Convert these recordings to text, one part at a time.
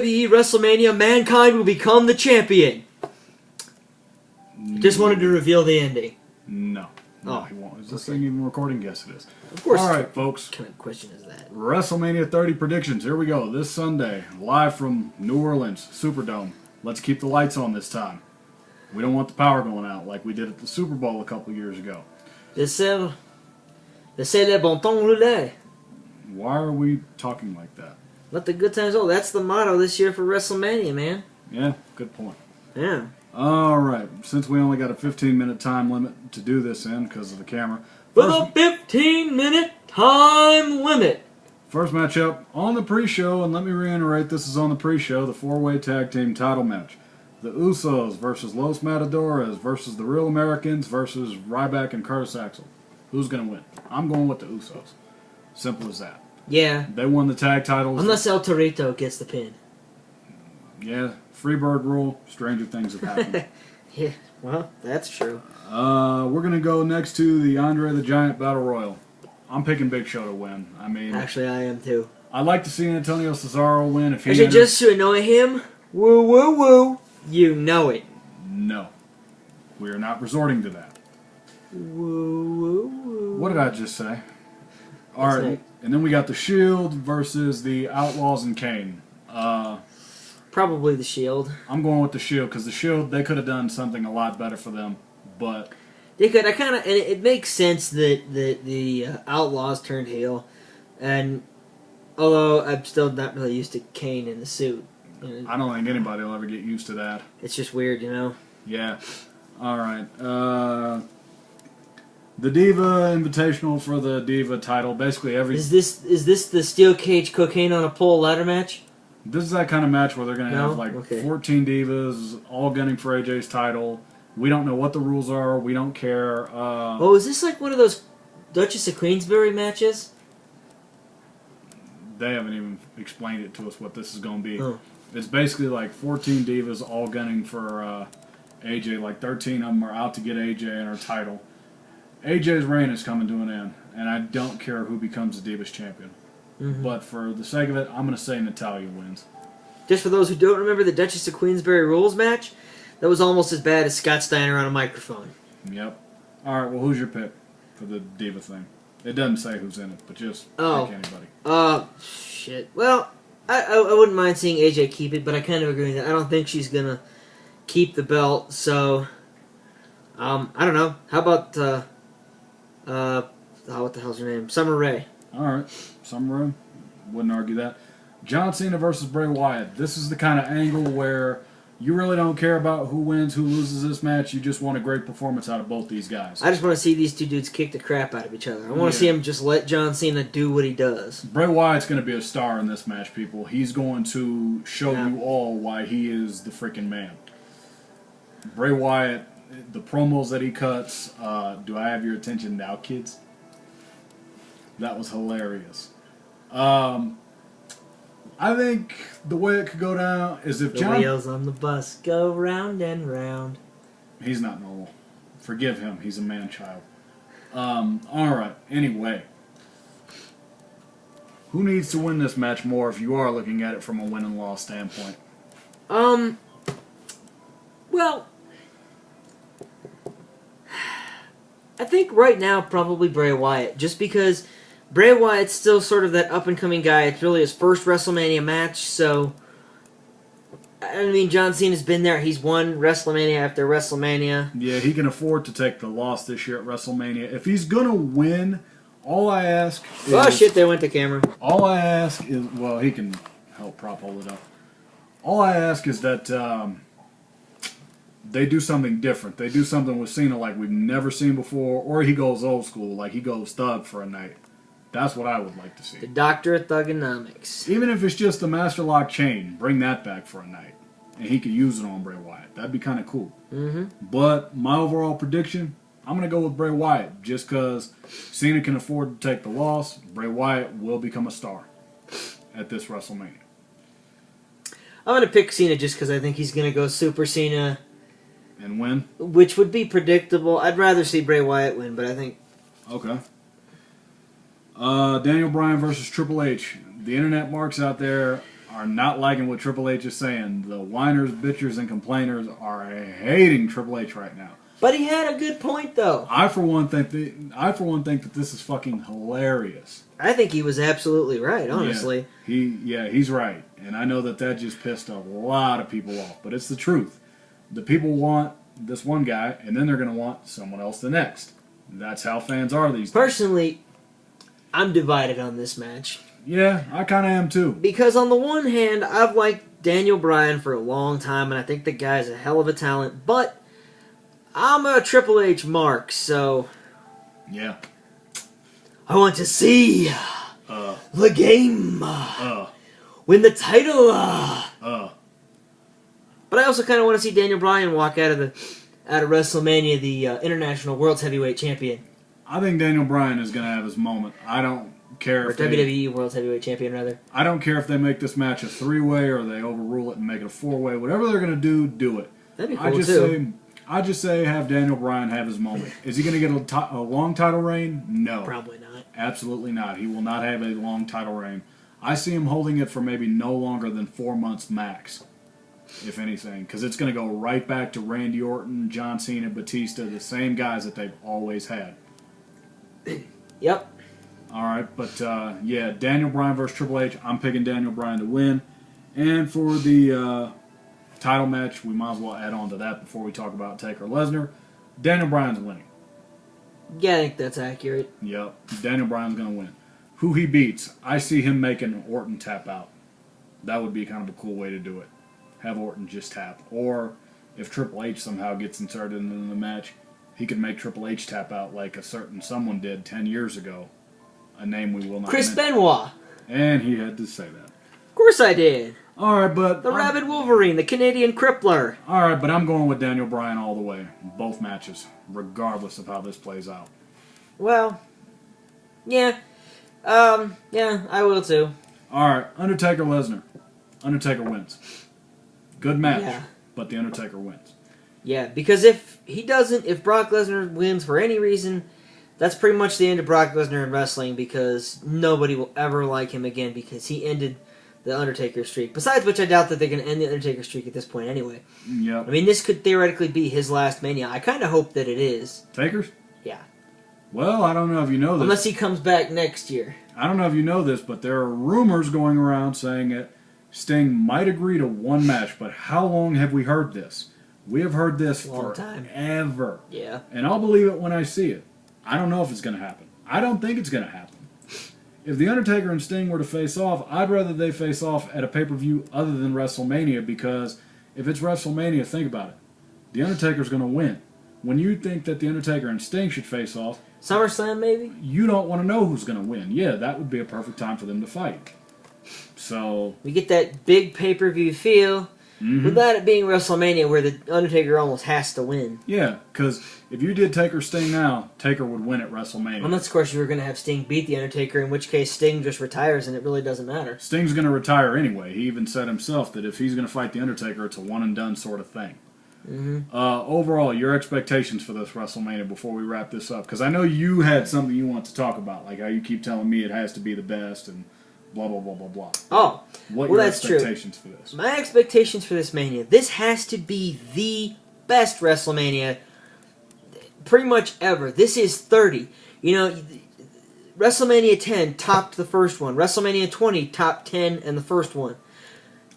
WWE WrestleMania, Mankind will become the champion. Just wanted to reveal the ending. No. No, he won't. Is this thing even recording? Yes, it is. Of course. All right, folks. What kind of question is that? WrestleMania 30 predictions. Here we go. This Sunday, live from New Orleans, Superdome. Let's keep the lights on this time. We don't want the power going out like we did at the Super Bowl a couple years ago. Laissez le bon temps rouler. Why are we talking like that? Let the good times roll. That's the motto this year for WrestleMania, man. Yeah, good point. Yeah. All right. Since we only got a 15-minute time limit to do this in because of the camera. With a 15-minute time limit. First matchup on the pre-show, and let me reiterate, this is on the pre-show, the 4-way tag team title match. The Usos versus Los Matadores versus the Real Americans versus Ryback and Curtis Axel. Who's going to win? I'm going with the Usos. Simple as that. Yeah. They won the tag titles. Unless El Torito gets the pin. Yeah. Freebird rule. Stranger things have happened. Yeah. Well, that's true. We're going to go next to the Andre the Giant Battle Royal. I'm picking Big Show to win. I mean... Actually, I am too. I'd like to see Antonio Cesaro win if he... Actually, just to annoy him, woo, woo, woo, you know it. No. We are not resorting to that. Woo, woo, woo. What did I just say? All right, and then we got the Shield versus the Outlaws and Kane. Probably the Shield. I'm going with the Shield because the Shield, they could have done something a lot better for them, but they could. And it makes sense that the Outlaws turned heel, and although I'm still not really used to Kane in the suit, I don't think anybody will ever get used to that. It's just weird, you know. Yeah. All right. The Diva Invitational for the Diva title. Basically every... Is this the steel cage cocaine on a pole ladder match? This is that kind of match where they're going to have like 14 divas all gunning for AJ's title. We don't know what the rules are. We don't care. Is this like one of those Duchess of Queensberry matches? They haven't even explained it to us what this is going to be. Oh. It's basically like 14 divas all gunning for AJ. Like 13 of them are out to get AJ and her title. AJ's reign is coming to an end, and I don't care who becomes the Divas champion. Mm-hmm. But for the sake of it, I'm going to say Natalya wins. Just for those who don't remember the Duchess of Queensberry rules match, that was almost as bad as Scott Steiner on a microphone. Yep. All right, well, who's your pick for the Diva thing? It doesn't say who's in it, but just pick anybody. Shit. Well, I wouldn't mind seeing AJ keep it, but I kind of agree with that. I don't think she's going to keep the belt, so... I don't know. How about... what the hell's her name? Summer Rae. Alright, Summer Rae. Wouldn't argue that. John Cena versus Bray Wyatt. This is the kind of angle where you really don't care about who wins, who loses this match. You just want a great performance out of both these guys. I just want to see these two dudes kick the crap out of each other. I want to see him just let John Cena do what he does. Bray Wyatt's going to be a star in this match, people. He's going to show you all why he is the freaking man. Bray Wyatt... The promos that he cuts, do I have your attention now, kids? That was hilarious. I think the way it could go down is if John... The wheels on the bus go round and round. He's not normal. Forgive him. He's a man-child. Alright, anyway. Who needs to win this match more if you are looking at it from a win and loss standpoint? Well... I think right now probably Bray Wyatt, just because Bray Wyatt's still sort of that up-and-coming guy. It's really his first WrestleMania match, so... I mean, John Cena's been there. He's won WrestleMania after WrestleMania. Yeah, he can afford to take the loss this year at WrestleMania. If he's going to win, all I ask is... Oh, shit, they went to camera. All I ask is... Well, he can help prop hold it up. All I ask is that... they do something different. They do something with Cena like we've never seen before, or he goes old school, like he goes thug for a night. That's what I would like to see. The Doctor of Thugonomics. Even if it's just the Master Lock chain, bring that back for a night. And he could use it on Bray Wyatt. That'd be kind of cool. Mm-hmm. But my overall prediction, I'm going to go with Bray Wyatt. Just because Cena can afford to take the loss, Bray Wyatt will become a star at this WrestleMania. I'm going to pick Cena just because I think he's going to go Super Cena. And win? Which would be predictable. I'd rather see Bray Wyatt win, but I think... Okay. Daniel Bryan versus Triple H. The internet marks out there are not liking what Triple H is saying. The whiners, bitchers, and complainers are hating Triple H right now. But he had a good point, though. I for one think that this is fucking hilarious. I think he was absolutely right, honestly. He's right. And I know that just pissed a lot of people off, but it's the truth. The people want this one guy, and then they're going to want someone else the next. That's how fans are these days. Personally, I'm divided on this match. Yeah, I kind of am too. Because on the one hand, I've liked Daniel Bryan for a long time, and I think the guy's a hell of a talent, but I'm a Triple H mark, so... Yeah. I want to see the game. Win the title. But I also kind of want to see Daniel Bryan walk out of WrestleMania, the International World's Heavyweight Champion. I think Daniel Bryan is going to have his moment. I don't care if WWE World's Heavyweight Champion, rather. I don't care if they make this match a 3-way or they overrule it and make it a 4-way. Whatever they're going to do it. That'd be cool, too. I just say have Daniel Bryan have his moment. Is he going to get a long title reign? No. Probably not. Absolutely not. He will not have a long title reign. I see him holding it for maybe no longer than 4 months max, if anything, because it's going to go right back to Randy Orton, John Cena, Batista, the same guys that they've always had. Yep. All right, but yeah, Daniel Bryan versus Triple H. I'm picking Daniel Bryan to win. And for the title match, we might as well add on to that before we talk about Taker Lesnar. Daniel Bryan's winning. Yeah, I think that's accurate. Yep, Daniel Bryan's going to win. Who he beats, I see him making Orton tap out. That would be kind of a cool way to do it. Have Orton just tap. Or if Triple H somehow gets inserted into the match, he could make Triple H tap out like a certain someone did 10 years ago. A name we will not Chris mention. Benoit. And he had to say that. Of course I did. All right, but... The Rabid Wolverine, the Canadian Crippler. All right, but I'm going with Daniel Bryan all the way. Both matches, regardless of how this plays out. Well, yeah. Yeah, I will too. All right, Undertaker Lesnar. Undertaker wins. Good match, but the Undertaker wins. Yeah, because if Brock Lesnar wins for any reason, that's pretty much the end of Brock Lesnar in wrestling, because nobody will ever like him again because he ended the Undertaker streak. Besides which, I doubt that they're going to end the Undertaker streak at this point anyway. Yep. I mean, this could theoretically be his last Mania. I kind of hope that it is. Taker's? Yeah. Well, I don't know if you know this. Unless he comes back next year. I don't know if you know this, but there are rumors going around saying that Sting might agree to one match, but how long have we heard this? We have heard this forever. Yeah. And I'll believe it when I see it. I don't know if it's going to happen. I don't think it's going to happen. If The Undertaker and Sting were to face off, I'd rather they face off at a pay-per-view other than WrestleMania, because if it's WrestleMania, think about it. The Undertaker's going to win. When you think that The Undertaker and Sting should face off... SummerSlam, maybe? You don't want to know who's going to win. Yeah, that would be a perfect time for them to fight. So... We get that big pay-per-view feel... Mm-hmm. Without it being WrestleMania, where the Undertaker almost has to win. Yeah, because if you did Taker Sting now, Taker would win at WrestleMania. Unless, of course, you were going to have Sting beat the Undertaker, in which case Sting just retires and it really doesn't matter. Sting's going to retire anyway. He even said himself that if he's going to fight the Undertaker, it's a one-and-done sort of thing. Mm-hmm. Overall, your expectations for this WrestleMania before we wrap this up, because I know you had something you want to talk about, like how you keep telling me it has to be the best and blah, blah, blah, blah, blah. Oh, what well, are your that's expectations for this? My expectations for this Mania, this has to be the best WrestleMania pretty much ever. This is 30. You know, WrestleMania 10 topped the first one. WrestleMania 20 topped 10 and the first one.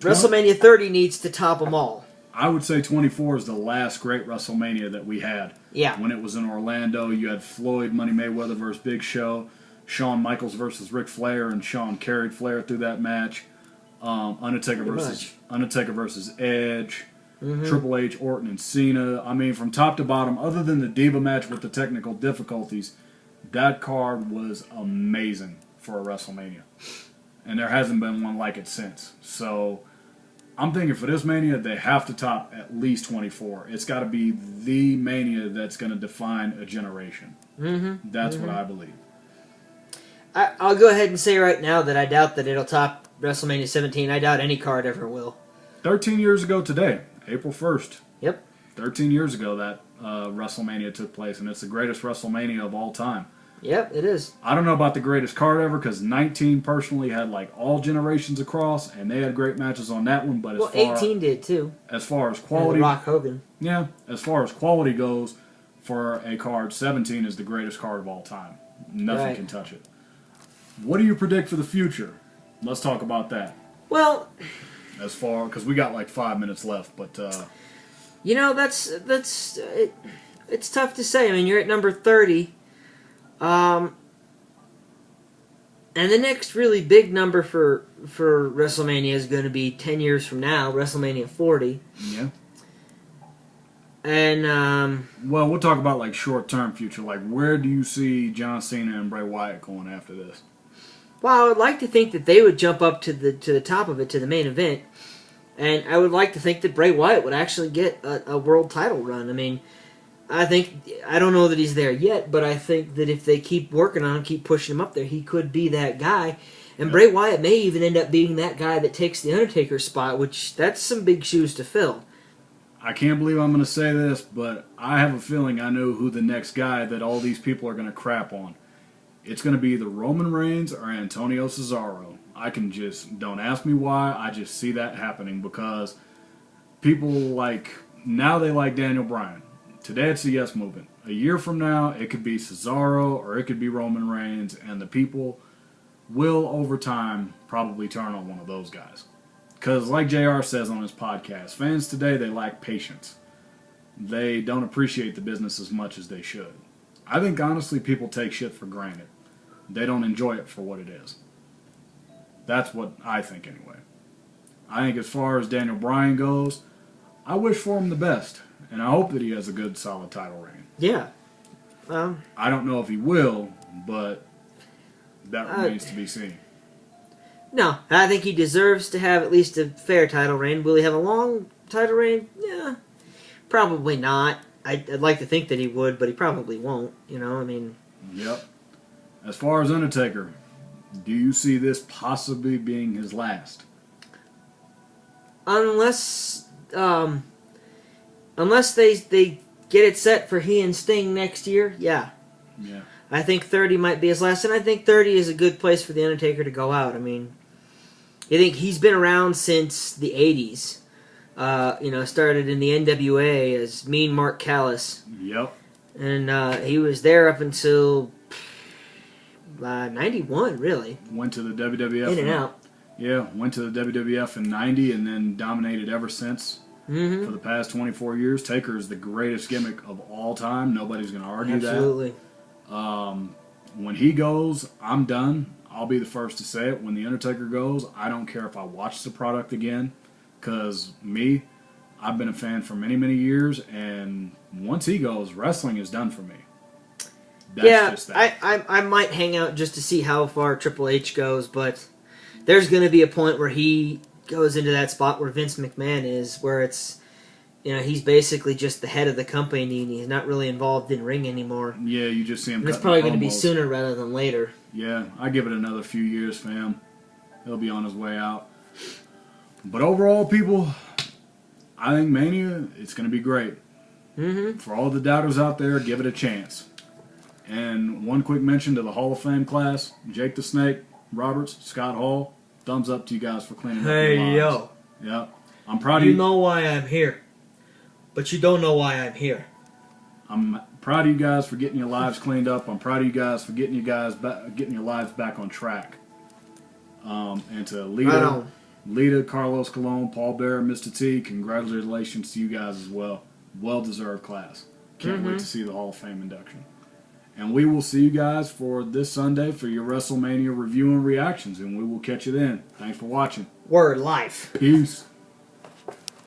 WrestleMania 30 needs to top them all. I would say 24 is the last great WrestleMania that we had. Yeah. When it was in Orlando, you had Floyd, Money Mayweather versus Big Show, Shawn Michaels versus Ric Flair, and Shawn carried Flair through that match. Undertaker versus Edge, Triple H, Orton, and Cena. I mean, from top to bottom, other than the Diva match with the technical difficulties, that card was amazing for a WrestleMania. And there hasn't been one like it since. So I'm thinking for this Mania, they have to top at least 24. It's got to be the Mania that's going to define a generation. Mm-hmm. That's what I believe. I'll go ahead and say right now that I doubt that it'll top WrestleMania 17. I doubt any card ever will. 13 years ago today, April 1st. Yep. 13 years ago that WrestleMania took place, and it's the greatest WrestleMania of all time. Yep, it is. I don't know about the greatest card ever because 19 personally had like all generations across, and they had great matches on that one. But 18 did too. As far as quality, Rock Hogan. Yeah, as far as quality goes, for a card, 17 is the greatest card of all time. Nothing can touch it. What do you predict for the future? Let's talk about that. Well, as far because we got like 5 minutes left, but you know it's tough to say. I mean, you're at number 30. And the next really big number for WrestleMania is going to be 10 years from now, WrestleMania 40. Yeah. And well, we'll talk about like short-term future. Like, where do you see John Cena and Bray Wyatt going after this? Well, I would like to think that they would jump up to the top of it, to the main event, and I would like to think that Bray Wyatt would actually get a world title run. I mean, I don't know that he's there yet, but I think that if they keep working on him, keep pushing him up there, he could be that guy. And Bray Wyatt may even end up being that guy that takes the Undertaker's spot, which that's some big shoes to fill. I can't believe I'm going to say this, but I have a feeling I know who the next guy that all these people are going to crap on. It's going to be either Roman Reigns or Antonio Cesaro. Don't ask me why, I just see that happening because people now they like Daniel Bryan. Today it's the Yes Movement. A year from now, it could be Cesaro or it could be Roman Reigns, and the people will, over time, probably turn on one of those guys. Because like JR says on his podcast, fans today, they lack patience. They don't appreciate the business as much as they should. I think, honestly, people take shit for granted. They don't enjoy it for what it is. That's what I think, anyway. I think as far as Daniel Bryan goes, I wish for him the best. And I hope that he has a good, solid title reign. Yeah. I don't know if he will, but that remains to be seen. No, I think he deserves to have at least a fair title reign. Will he have a long title reign? Yeah, probably not. I'd like to think that he would, but he probably won't. You know, I mean... Yep. As far as Undertaker, do you see this possibly being his last? Unless they get it set for he and Sting next year, yeah. Yeah. I think 30 might be his last, and I think 30 is a good place for The Undertaker to go out. I mean, you think he's been around since the 80s. Started in the NWA as Mean Mark Callis. Yep. And he was there up until 91, really. Went to the WWF. In and out. Yeah, went to the WWF in 90 and then dominated ever since. Mm-hmm. For the past 24 years. Taker is the greatest gimmick of all time. Nobody's going to argue Absolutely. that. When he goes, I'm done. I'll be the first to say it. When The Undertaker goes, I don't care if I watch the product again. Because I've been a fan for many, many years. And once he goes, wrestling is done for me. That's just that. I might hang out just to see how far Triple H goes. But there's going to be a point where he goes into that spot where Vince McMahon is, where it's, he's basically just the head of the company and he's not really involved in ring anymore. Yeah, you just see him. And it's probably going to be sooner rather than later. Yeah, I give it another few years, fam. He'll be on his way out. But overall, people, I think Mania, it's going to be great. Mm-hmm. For all the doubters out there, give it a chance. And one quick mention to the Hall of Fame class, Jake the Snake Roberts, Scott Hall, thumbs up to you guys for cleaning up your lives. Hey, yo. Yeah. I'm proud of you. You know why I'm here, but you don't know why I'm here. I'm proud of you guys for getting your lives cleaned up. I'm proud of you guys for getting your lives back on track. And to Lita, Carlos Colon, Paul Bearer, Mr. T, congratulations to you guys as well. Well-deserved class. Can't wait to see the Hall of Fame induction. And we will see you guys for this Sunday for your WrestleMania review and reactions. And we will catch you then. Thanks for watching. Word life. Peace.